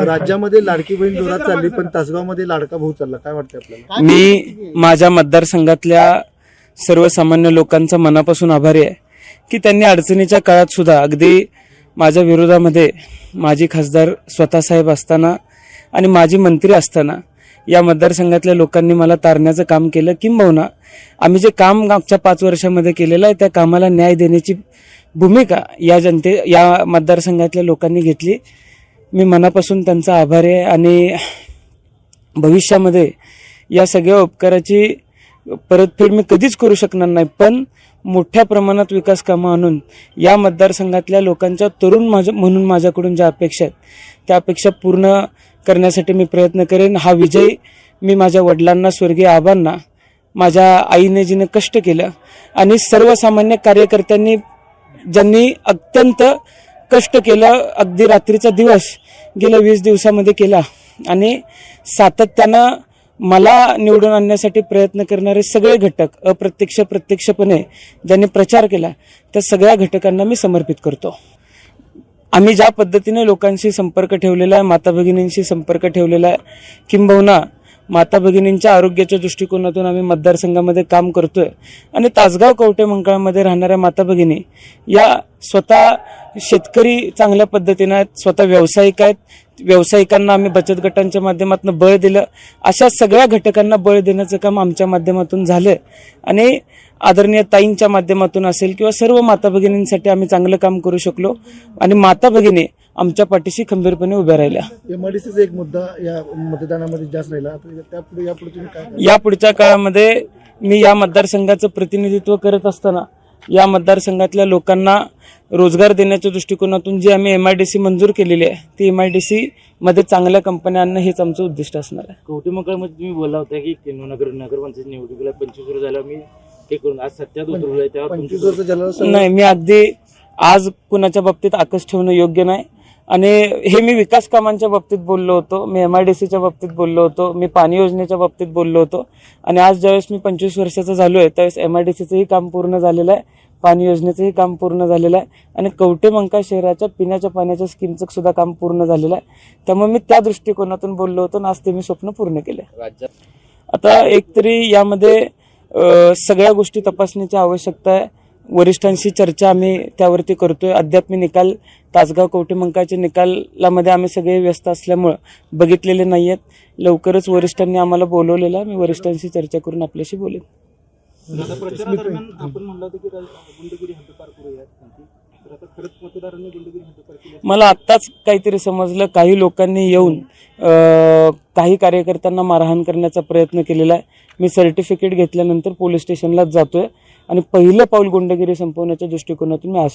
राज्यामध्ये लाडकी बहीण जोरात चालली, पण तासगावमध्ये लाडका भाऊ चालला, काय वाटतं आपल्याला? मी माझ्या मतदारसंघातल्या सर्वसामान्य लोकांचा मनापासून आभारी आहे की त्यांनी अडचणीच्या काळात सुद्धा अगदी माझ्या विरोधामध्ये माजी खासदार स्वतःसाहेब असताना आणि माजी मंत्री असताना या मतदारसंघातल्या लोकांनी मला तारण्याचं काम केलं। किंबहुना आम्ही जे काम मागच्या 5 वर्षामध्ये केलेलं आहे त्या कामाला न्याय देण्याची भूमिका या मतदारसंघातल्या लोकांनी घेतली। मी मनापासून त्यांचा आभारी आहे आणि भविष्यामध्ये या सगळ्या उपकाराची परतफेड मी कधीच करू शकणार नाही, पण मोठ्या प्रमाणात विकास कामं आणून या मतदारसंघातल्या लोकांच्या तरुण म्हणून माझ्याकडून ज्या अपेक्षा आहेत त्या अपेक्षा पूर्ण करण्यासाठी मी प्रयत्न करेन। हा विजय मी माझ्या वडिलांना, स्वर्गीय आबांना, माझ्या आईने जिने कष्ट केलं आणि सर्वसामान्य कार्यकर्त्यांनी ज्यांनी अत्यंत कष्ट केलं, अगदी रात्रीचा दिवस गेल्या 20 दिवसामध्ये केला आणि सातत्यानं मला निवडून आणण्यासाठी प्रयत्न करणारे सगळे घटक, अप्रत्यक्ष प्रत्यक्षपणे ज्यांनी प्रचार केला त्या सगळ्या घटकांना मी समर्पित करतो। आम्ही ज्या पद्धतीने लोकांशी संपर्क ठेवलेला आहे, माता भगिनींशी संपर्क ठेवलेला आहे, किंबहुना माता भगिनींच्या आरोग्याच्या दृष्टिकोनातून आम्ही मतदारसंघामध्ये काम करतोय आणि तासगाव कवठे मंकाळामध्ये राहणाऱ्या माता भगिनी या स्वतः शेतकरी चांगल्या पद्धतीने आहेत, स्वतः व्यावसायिक आहेत, व्यावसायिकांना आम्ही बचत गटांच्या माध्यमातून बळ दिलं। अशा सगळ्या घटकांना बळ देण्याचं काम आमच्या माध्यमातून झालंय आणि आदरणीय ताईंच्या माध्यमातून असेल किंवा सर्व माता भगिनींसाठी आम्ही चांगलं काम करू शकलो आणि माता भगिनी आमच्या पाठीशी खंबीरपणे उभ्या राहिल्या। एमआयडीसीचा एक मुद्दा या मतदानामध्ये जास्त राहिला, या पुढच्या काळामध्ये मी या मतदारसंघाचं प्रतिनिधित्व करत असताना या मतदारसंघातल्या लोकांना रोजगार देण्याच्या दृष्टिकोनातून जी आम्ही एमआयडीसी मंजूर केलेली आहे ती एमआयडीसी मध्ये चांगल्या कंपन्या आणणं हेच आमचं उद्दिष्ट असणार आहे। कवठे मंकाळमध्ये तुम्ही बोलला होता की नगरपंचायत निवडणुकीला 25 वर्ष झालं मी ते करून आज सत्यात उतरलोय, त्यावर 25 वर्ष झालं नाही, मी अगदी आज कुणाच्या बाबतीत आकस ठेवणं योग्य नाही आणि हे मी विकास कामांच्या बाबतीत बोललो होतो, मी एमआयडीसीच्या बाबतीत बोललो होतो, मी पाणी योजनेच्या बाबतीत बोललो होतो आणि आज ज्यावेळेस मी 25 वर्षाचा झालोय त्यावेळेस एमआयडीसीचंही काम पूर्ण झालेलं आहे, पाणी योजनेचंही काम पूर्ण झालेलं आहे आणि कवठे मंकाळ शहराच्या पिण्याच्या पाण्याच्या स्कीमचं सुद्धा काम पूर्ण झालेलं आहे। त्यामुळे मी त्या दृष्टिकोनातून बोललो होतो आणि आज ते मी स्वप्न पूर्ण केले। आता एकतरी यामध्ये सगळ्या गोष्टी तपासण्याची आवश्यकता आहे, वरिष्ठांशी चर्चा आम्ही त्यावरती करतोय। अद्याप मी निकाल तासगाव कवठे मंकाळच्या निकालामध्ये आम्ही सगळे व्यस्त असल्यामुळे बघितलेले नाहीयेत। लवकरच वरिष्ठांनी आम्हाला बोलवलेलं आहे, मी वरिष्ठांशी चर्चा करून आपल्याशी बोलेन। प्रचारादरम्यान आपण म्हणलं होतं की गुंडगिरी हद्दपार करूया, तर आता खरंच मतदारांनी गुंडगिरी हद्दपार केली? मला आत्ताच काहीतरी समजलं, काही लोकांनी येऊन काही कार्यकर्त्यांना मारहाण करण्याचा प्रयत्न केलेला आहे। मी सर्टिफिकेट घेतल्यानंतर पोलीस स्टेशनलाच जातोय आणि पहिलं पाऊल गुंडगिरी संपवण्याच्या दृष्टिकोनातून मी आज